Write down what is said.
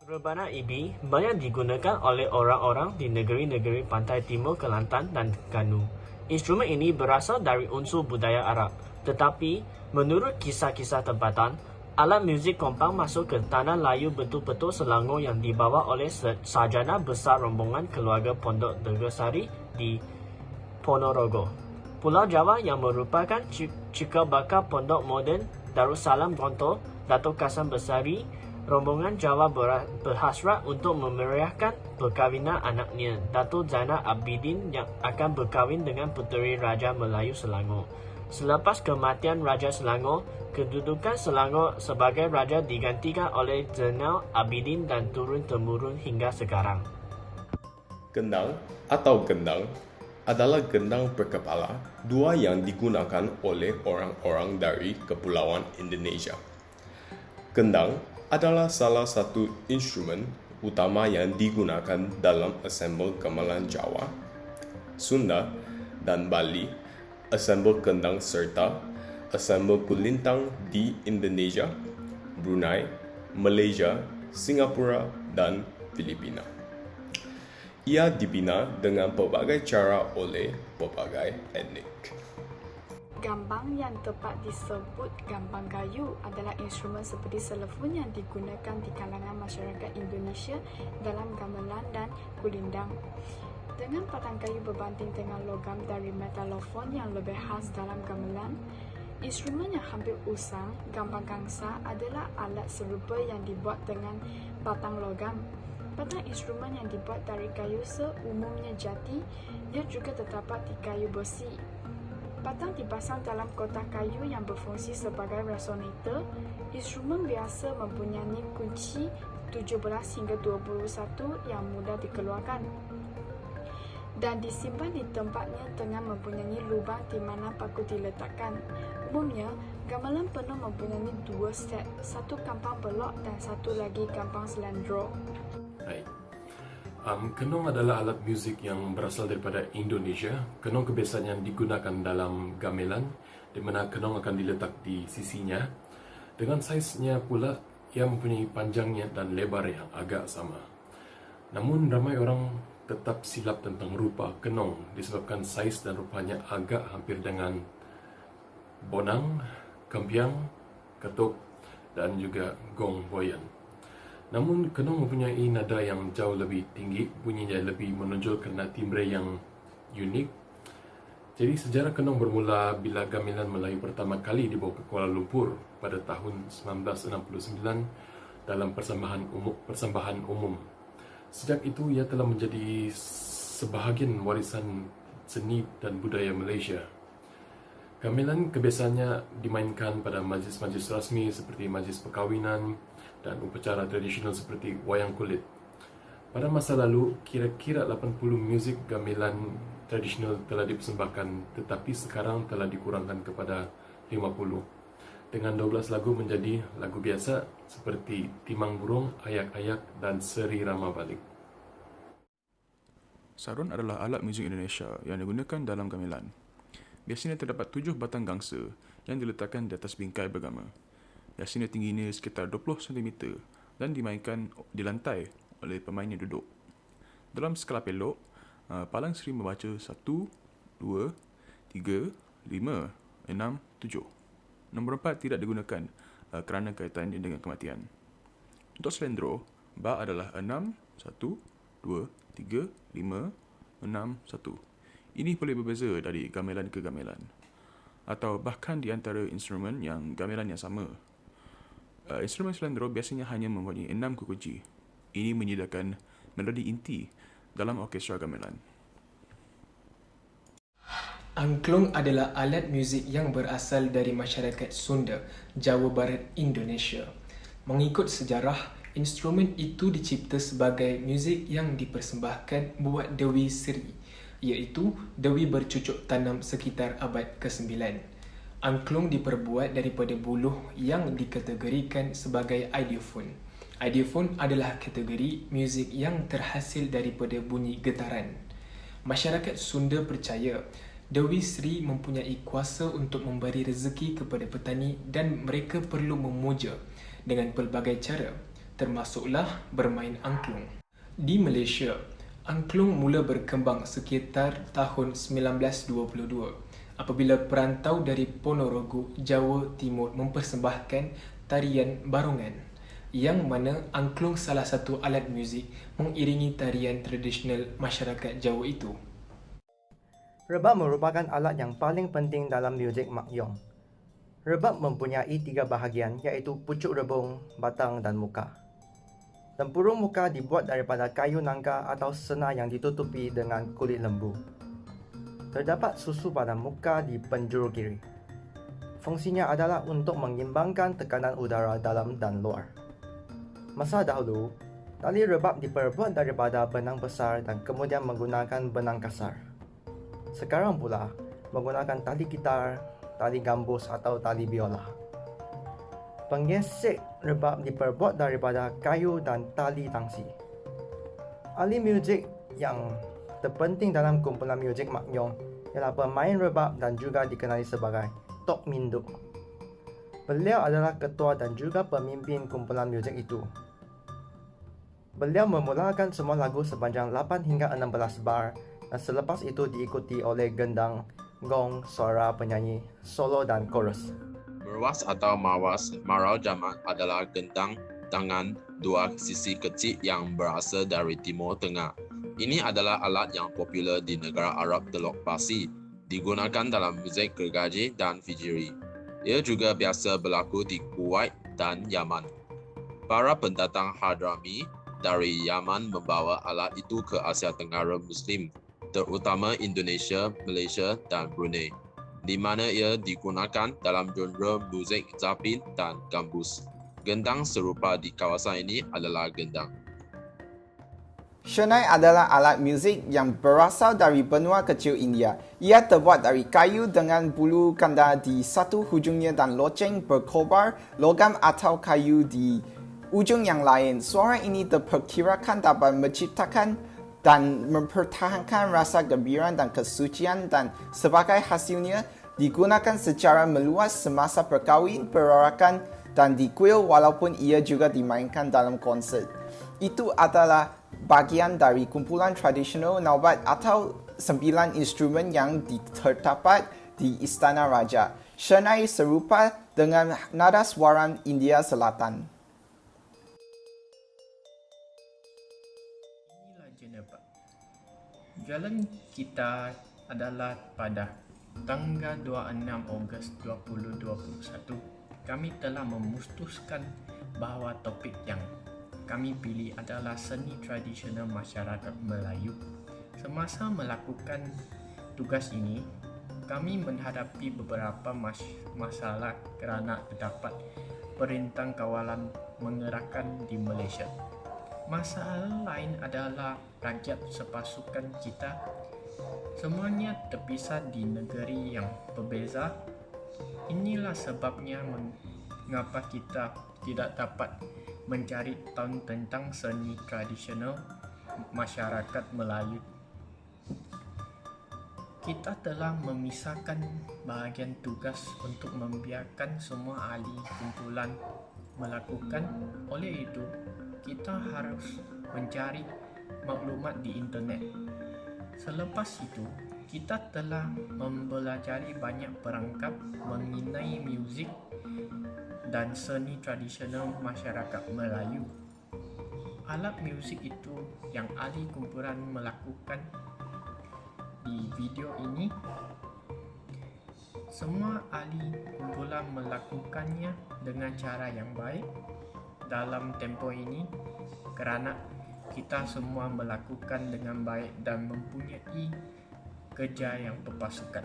Rebana ibi banyak digunakan oleh orang-orang di negeri-negeri pantai timur Kelantan dan Terengganu. Instrumen ini berasal dari unsur budaya Arab, tetapi menurut kisah-kisah tempatan, alat muzik kompang masuk ke tanah layu betul-betul Selangor yang dibawa oleh sarjana besar rombongan keluarga Pondok Tegasari di Ponorogo, Pulau Jawa yang merupakan cikal bakal pondok moden Darussalam Gontor, Datuk Kasam Besari. Rombongan Jawa berhasrat untuk memeriahkan perkahwinan anaknya, Datuk Zainal Abidin, yang akan berkahwin dengan puteri Raja Melayu Selangor. Selepas kematian Raja Selangor, kedudukan Selangor sebagai raja digantikan oleh Zainal Abidin dan turun-temurun hingga sekarang. Gendang atau gendang adalah gendang berkepala dua yang digunakan oleh orang-orang dari Kepulauan Indonesia. Gendang adalah salah satu instrumen utama yang digunakan dalam ensembel gamelan Jawa, Sunda, dan Bali, ensembel gendang serta ensembel kulintang di Indonesia, Brunei, Malaysia, Singapura, dan Filipina. Ia dibina dengan pelbagai cara oleh pelbagai etnik. Gambang yang tepat disebut gambang kayu adalah instrumen seperti selefun yang digunakan di kalangan masyarakat Indonesia dalam gamelan dan kulindang. Dengan batang kayu berbanding dengan logam dari metalofon yang lebih khas dalam gamelan, instrumen yang hampir usang, gambang gangsa adalah alat serupa yang dibuat dengan batang logam. Batang instrumen yang dibuat dari kayu seumumnya jati, ia juga terdapat di kayu besi. Batang dipasang dalam kotak kayu yang berfungsi sebagai resonator. Instrumen biasa mempunyai kunci 17 hingga 21 yang mudah dikeluarkan dan disimpan di tempatnya dengan mempunyai lubang di mana paku diletakkan. Umumnya, gamelan penuh mempunyai dua set, satu gampang belok dan satu lagi gampang selendro. Baik. Kenong adalah alat muzik yang berasal daripada Indonesia. Kenong kebiasaannya digunakan dalam gamelan, di mana kenong akan diletak di sisinya. Dengan saiznya pula, ia mempunyai panjangnya dan lebar yang agak sama. Namun, ramai orang tetap silap tentang rupa kenong disebabkan saiz dan rupanya agak hampir dengan bonang, kempiang, ketuk, dan juga gong boyan. Namun, kenong mempunyai nada yang jauh lebih tinggi, bunyinya lebih menonjol kerana timbre yang unik. Jadi, sejarah kenong bermula bila gamelan Melayu pertama kali dibawa ke Kuala Lumpur pada tahun 1969 dalam persembahan umum. Sejak itu, ia telah menjadi sebahagian warisan seni dan budaya Malaysia. Gamelan kebiasaannya dimainkan pada majlis-majlis rasmi seperti majlis perkahwinan dan upacara tradisional seperti wayang kulit. Pada masa lalu, kira-kira 80 muzik gamelan tradisional telah dipersembahkan, tetapi sekarang telah dikurangkan kepada 50, dengan 12 lagu menjadi lagu biasa seperti Timang Burung, Ayak-ayak, dan Seri Rama Balik. Sarun adalah alat muzik Indonesia yang digunakan dalam gamelan. Biasanya terdapat 7 batang gangsa yang diletakkan di atas bingkai bergama. Biasanya tingginya sekitar 20 cm dan dimainkan di lantai oleh pemain yang duduk. Dalam skala pelok, Palang Seri membaca 1, 2, 3, 5, 6, 7. Nombor 4 tidak digunakan kerana kaitannya dengan kematian. Untuk selendro, ba adalah 6, 1, 2, 3, 5, 6, 1. Ini boleh berbeza dari gamelan ke gamelan atau bahkan di antara instrumen yang gamelan yang sama. Instrumen selendro biasanya hanya mempunyai 6 kunci. Ini menyediakan melodi inti dalam orkestra gamelan. Angklung adalah alat muzik yang berasal dari masyarakat Sunda, Jawa Barat, Indonesia. Mengikut sejarah, instrumen itu dicipta sebagai muzik yang dipersembahkan buat Dewi Seri, iaitu Dewi bercucuk tanam sekitar abad ke-9. Angklung diperbuat daripada buluh yang dikategorikan sebagai ideophone. Ideophone adalah kategori muzik yang terhasil daripada bunyi getaran. Masyarakat Sunda percaya Dewi Seri mempunyai kuasa untuk memberi rezeki kepada petani dan mereka perlu memuja dengan pelbagai cara. termasuklah bermain angklung. Di Malaysia, angklung mula berkembang sekitar tahun 1922 apabila perantau dari Ponorogo, Jawa Timur mempersembahkan tarian barongan, yang mana angklung salah satu alat muzik mengiringi tarian tradisional masyarakat Jawa itu. Rebab merupakan alat yang paling penting dalam muzik makyong. Rebab mempunyai 3 bahagian iaitu pucuk rebung, batang dan muka. Tempurung muka dibuat daripada kayu nangka atau senar yang ditutupi dengan kulit lembu. Terdapat susu pada muka di penjuru kiri. Fungsinya adalah untuk mengimbangkan tekanan udara dalam dan luar. Masa dahulu, tali rebab diperbuat daripada benang besar dan kemudian menggunakan benang kasar. Sekarang pula, menggunakan tali gitar, tali gambus atau tali biola. Penggesek rebab diperbuat daripada kayu dan tali tangsi. Ahli muzik yang terpenting dalam kumpulan muzik makyong ialah pemain rebab dan juga dikenali sebagai Tok Minduk. Beliau adalah ketua dan juga pemimpin kumpulan muzik itu. Beliau memulakan semua lagu sepanjang 8 hingga 16 bar dan selepas itu diikuti oleh gendang, gong, suara penyanyi, solo dan chorus. Merwas atau mawas marau jamak adalah gendang dengan 2 sisi kecil yang berasal dari Timur Tengah. Ini adalah alat yang popular di negara Arab Teluk Pasir, digunakan dalam muzik gergaji dan fijiri. Ia juga biasa berlaku di Kuwait dan Yaman. Para pendatang Hadrami dari Yaman membawa alat itu ke Asia Tenggara Muslim, terutama Indonesia, Malaysia dan Brunei, di mana ia digunakan dalam genre muzik zapin dan gambus. Gendang serupa di kawasan ini adalah gendang. Shehnai adalah alat muzik yang berasal dari benua kecil India. Ia terbuat dari kayu dengan bulu ganda di satu hujungnya dan loceng berkobar logam atau kayu di ujung yang lain. Suara ini diperkirakan dapat menciptakan dan mempertahankan rasa gembira dan kesucian dan sebagai hasilnya digunakan secara meluas semasa perkahwin, perorakan dan di kuil walaupun ia juga dimainkan dalam konsert. Itu adalah bagian dari kumpulan tradisional naubat atau 9 instrumen yang terdapat di Istana Raja. Shehnai serupa dengan nadaswaran India Selatan. Inilah Jeneba. Jalan kita adalah pada tanggal 26 Ogos 2021. Kami telah memutuskan bahawa topik yang kami pilih adalah seni tradisional masyarakat Melayu. Semasa melakukan tugas ini, kami menghadapi beberapa masalah kerana terdapat perintah kawalan mengerahkan di Malaysia. Masalah lain adalah rakyat sepasukan kita semuanya terpisah di negeri yang berbeza. Inilah sebabnya mengapa kita tidak dapat mencari tahu tentang seni tradisional masyarakat Melayu. Kita telah memisahkan bahagian tugas untuk membiarkan semua ahli kumpulan melakukan. Oleh itu, kita harus mencari maklumat di internet. Selepas itu, kita telah mempelajari banyak perangkap mengenai muzik dan seni tradisional masyarakat Melayu. Alat muzik itu yang ahli kumpulan melakukan di video ini. Semua ahli kumpulan melakukannya dengan cara yang baik dalam tempoh ini kerana kita semua melakukan dengan baik dan mempunyai kerja yang berpasukan.